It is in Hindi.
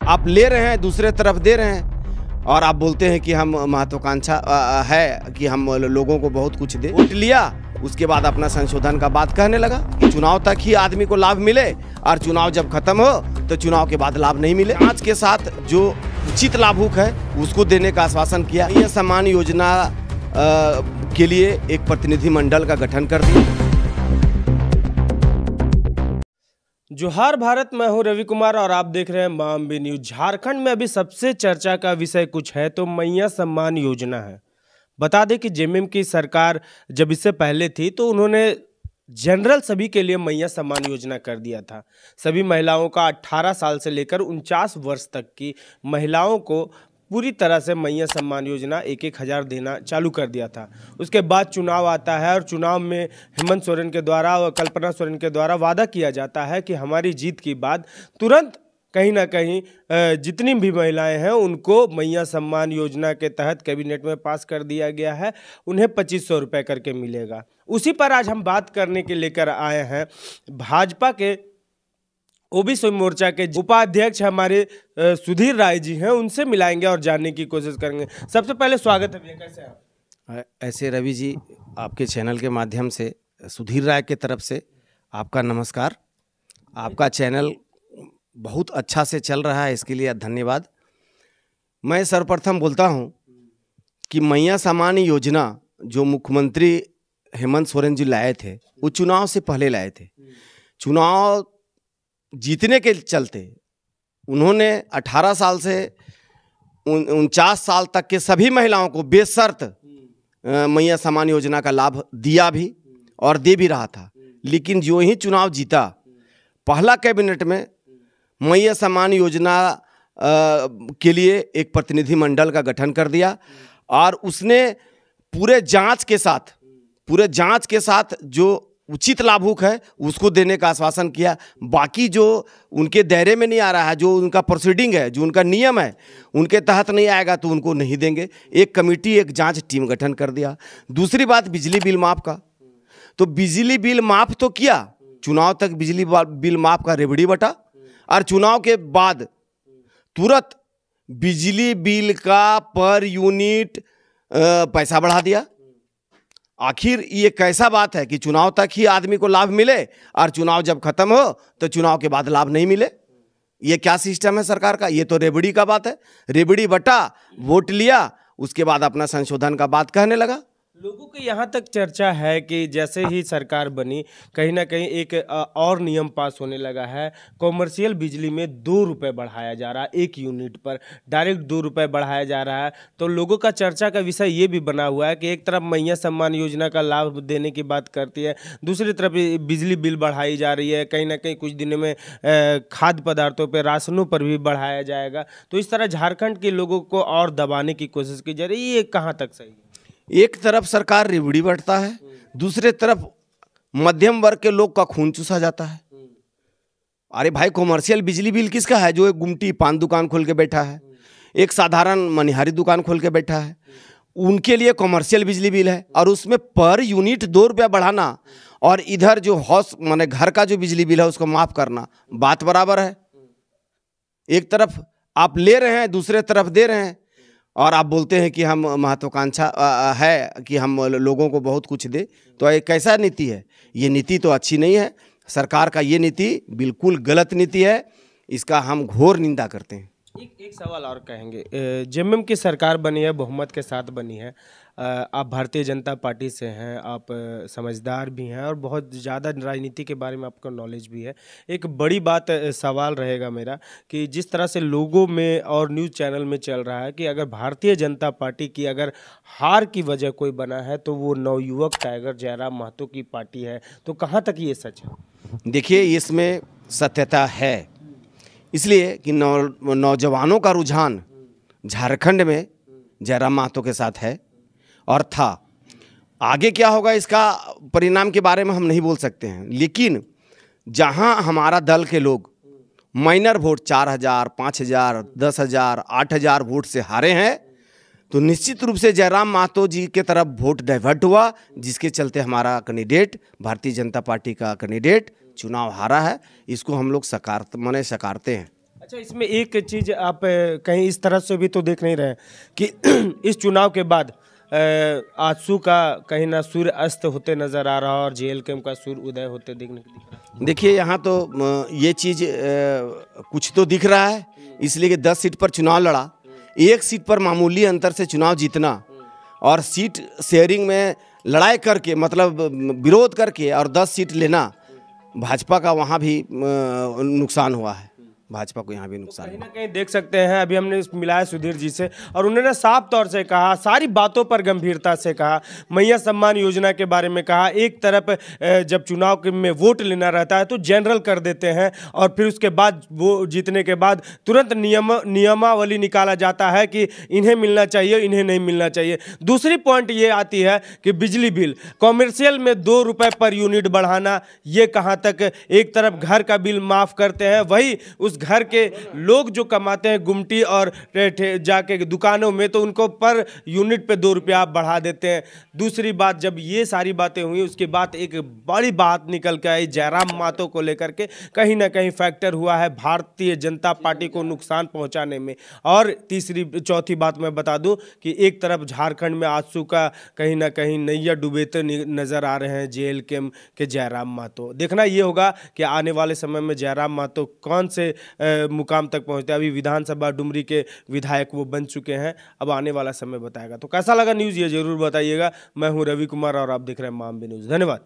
आप ले रहे हैं, दूसरे तरफ दे रहे हैं और आप बोलते हैं कि हम महत्वाकांक्षा है कि हम लोगों को बहुत कुछ दे। वोट लिया, उसके बाद अपना संशोधन का बात कहने लगा कि चुनाव तक ही आदमी को लाभ मिले और चुनाव जब खत्म हो तो चुनाव के बाद लाभ नहीं मिले। जांच के साथ जो उचित लाभुक है उसको देने का आश्वासन किया। यह सम्मान योजना के लिए एक प्रतिनिधिमंडल का गठन कर दिया। जोहार भारत, मैं हूं रवि कुमार और आप देख रहे हैं मामबी न्यूज। झारखंड में अभी सबसे चर्चा का विषय कुछ है तो मैया सम्मान योजना है। बता दें कि जेएमएम की सरकार जब इससे पहले थी तो उन्होंने जनरल सभी के लिए मैया सम्मान योजना कर दिया था। सभी महिलाओं का 18 साल से लेकर 49 वर्ष तक की महिलाओं को पूरी तरह से मैया सम्मान योजना 1,000 देना चालू कर दिया था। उसके बाद चुनाव आता है और चुनाव में हेमंत सोरेन के द्वारा और कल्पना सोरेन के द्वारा वादा किया जाता है कि हमारी जीत के बाद तुरंत कहीं ना कहीं जितनी भी महिलाएं हैं उनको मैया सम्मान योजना के तहत कैबिनेट में पास कर दिया गया है। उन्हें 2500 रुपये करके मिलेगा। उसी पर आज हम बात करने के लेकर आए हैं भाजपा के ओबीसी मोर्चा के उपाध्यक्ष हमारे सुधीर राय जी हैं। उनसे मिलाएंगे और जानने की कोशिश करेंगे। सबसे पहले स्वागत है भैया, कैसे आप? ऐसे रवि जी, आपके चैनल के माध्यम से सुधीर राय के तरफ से आपका नमस्कार। आपका चैनल बहुत अच्छा से चल रहा है, इसके लिए धन्यवाद। मैं सर्वप्रथम बोलता हूँ कि मैया सम्मान योजना जो मुख्यमंत्री हेमंत सोरेन जी लाए थे वो चुनाव से पहले लाए थे। चुनाव जीतने के चलते उन्होंने 18 साल से 49 साल तक के सभी महिलाओं को बेशर्त मैया सम्मान योजना का लाभ दिया भी और दे भी रहा था। लेकिन जो ही चुनाव जीता, पहला कैबिनेट में मैया सम्मान योजना के लिए एक प्रतिनिधिमंडल का गठन कर दिया और उसने पूरे जांच के साथ जो उचित लाभुक है उसको देने का आश्वासन किया। बाकी जो उनके दायरे में नहीं आ रहा है, जो उनका प्रोसीडिंग है, जो उनका नियम है, उनके तहत नहीं आएगा तो उनको नहीं देंगे। एक कमेटी, एक जांच टीम गठन कर दिया। दूसरी बात बिजली बिल माफ़ का, तो बिजली बिल माफ़ तो किया, चुनाव तक बिजली बिल माफ़ का रेवड़ी बटा और चुनाव के बाद तुरंत बिजली बिल का पर यूनिट पैसा बढ़ा दिया। आखिर ये कैसा बात है कि चुनाव तक ही आदमी को लाभ मिले और चुनाव जब खत्म हो तो चुनाव के बाद लाभ नहीं मिले? ये क्या सिस्टम है सरकार का? ये तो रेवड़ी का बात है। रेवड़ी बटा, वोट लिया, उसके बाद अपना संशोधन का बात कहने लगा। लोगों के यहाँ तक चर्चा है कि जैसे ही सरकार बनी कहीं ना कहीं एक और नियम पास होने लगा है। कॉमर्शियल बिजली में 2 रुपये बढ़ाया जा रहा है, 1 यूनिट पर डायरेक्ट 2 रुपये बढ़ाया जा रहा है। तो लोगों का चर्चा का विषय ये भी बना हुआ है कि एक तरफ मैया सम्मान योजना का लाभ देने की बात करती है, दूसरी तरफ बिजली बिल बढ़ाई जा रही है। कहीं ना कहीं कुछ दिनों में खाद्य पदार्थों पर, राशनों पर भी बढ़ाया जाएगा। तो इस तरह झारखंड के लोगों को और दबाने की कोशिश की जा रही है। ये कहाँ तक सही है? एक तरफ सरकार रेवड़ी बढ़ता है, दूसरे तरफ मध्यम वर्ग के लोग का खून चूसा जाता है। अरे भाई, कॉमर्शियल बिजली बिल किसका है? जो एक गुमटी पान दुकान खोल के बैठा है, एक साधारण मनिहारी दुकान खोल के बैठा है, उनके लिए कॉमर्शियल बिजली बिल है। और उसमें पर यूनिट 2 रुपया बढ़ाना और इधर जो हाउस माने घर का जो बिजली बिल है उसको माफ़ करना, बात बराबर है। एक तरफ आप ले रहे हैं, दूसरे तरफ दे रहे हैं और आप बोलते हैं कि हम महत्वाकांक्षा है कि हम लोगों को बहुत कुछ दे। तो ये कैसा नीति है? ये नीति तो अच्छी नहीं है। सरकार का ये नीति बिल्कुल गलत नीति है, इसका हम घोर निंदा करते हैं। एक सवाल और कहेंगे, जेएमएम की सरकार बनी है, बहुमत के साथ बनी है। आप भारतीय जनता पार्टी से हैं, आप समझदार भी हैं और बहुत ज़्यादा राजनीति के बारे में आपको नॉलेज भी है। एक बड़ी बात सवाल रहेगा मेरा कि जिस तरह से लोगों में और न्यूज़ चैनल में चल रहा है कि अगर भारतीय जनता पार्टी की अगर हार की वजह कोई बना है तो वो नवयुवक टाइगर जयराम महतो की पार्टी है। तो कहाँ तक ये सच है? देखिए, इसमें सत्यता है, इसलिए कि नौजवानों का रुझान झारखंड में जयराम महतो के साथ है और था। आगे क्या होगा इसका परिणाम के बारे में हम नहीं बोल सकते हैं। लेकिन जहां हमारा दल के लोग माइनर वोट 4,000, 5,000, 10,000, 8,000 वोट से हारे हैं तो निश्चित रूप से जयराम महतो जी के तरफ वोट डाइवर्ट हुआ, जिसके चलते हमारा कैंडिडेट, भारतीय जनता पार्टी का कैंडिडेट चुनाव हारा है। इसको हम लोग सकारते हैं। अच्छा, इसमें एक चीज आप कहीं इस तरह से भी तो देख नहीं रहे कि इस चुनाव के बाद आजसू का कहीं ना सूर्य अस्त होते नजर आ रहा और जेएलके का सूर्य उदय होते दिख रहा। देखिए यहाँ तो ये चीज़ कुछ तो दिख रहा है, इसलिए कि 10 सीट पर चुनाव लड़ा, एक सीट पर मामूली अंतर से चुनाव जीतना और सीट शेयरिंग में लड़ाई करके मतलब विरोध करके और 10 सीट लेना, भाजपा का वहाँ भी नुकसान हुआ है, भाजपा को यहाँ भी नुकसान कहीं ना कहीं देख सकते हैं, अभी हमने मिलाया सुधीर जी से और उन्होंने साफ तौर से कहा, सारी बातों पर गंभीरता से कहा, मैया सम्मान योजना के बारे में कहा। एक तरफ जब चुनाव में वोट लेना रहता है तो जनरल कर देते हैं और फिर उसके बाद वो जीतने के बाद तुरंत नियमावली निकाला जाता है कि इन्हें मिलना चाहिए, इन्हें नहीं मिलना चाहिए। दूसरी पॉइंट ये आती है कि बिजली बिल कॉमर्शियल में 2 रुपये पर यूनिट बढ़ाना, ये कहाँ तक। एक तरफ घर का बिल माफ़ करते हैं, वही उस घर के लोग जो कमाते हैं गुमटी और जाके दुकानों में, तो उनको पर यूनिट पे 2 रुपया आप बढ़ा देते हैं। दूसरी बात, जब ये सारी बातें हुई उसके बाद एक बड़ी बात निकल के आई जयराम मातो को लेकर के, कहीं ना कहीं फैक्टर हुआ है भारतीय जनता पार्टी को नुकसान पहुंचाने में। और चौथी बात मैं बता दूं कि एक तरफ झारखंड में आजसू का कहीं ना कहीं नैया डूबेते नजर आ रहे हैं जेएलके के जयराम मातो। देखना ये होगा कि आने वाले समय में जयराम मातो कौन से मुकाम तक पहुंचते हैं। अभी विधानसभा डुमरी के विधायक वो बन चुके हैं, अब आने वाला समय बताएगा। तो कैसा लगा न्यूज़ ये जरूर बताइएगा। मैं हूं रवि कुमार और आप देख रहे हैं मामबी न्यूज़। धन्यवाद।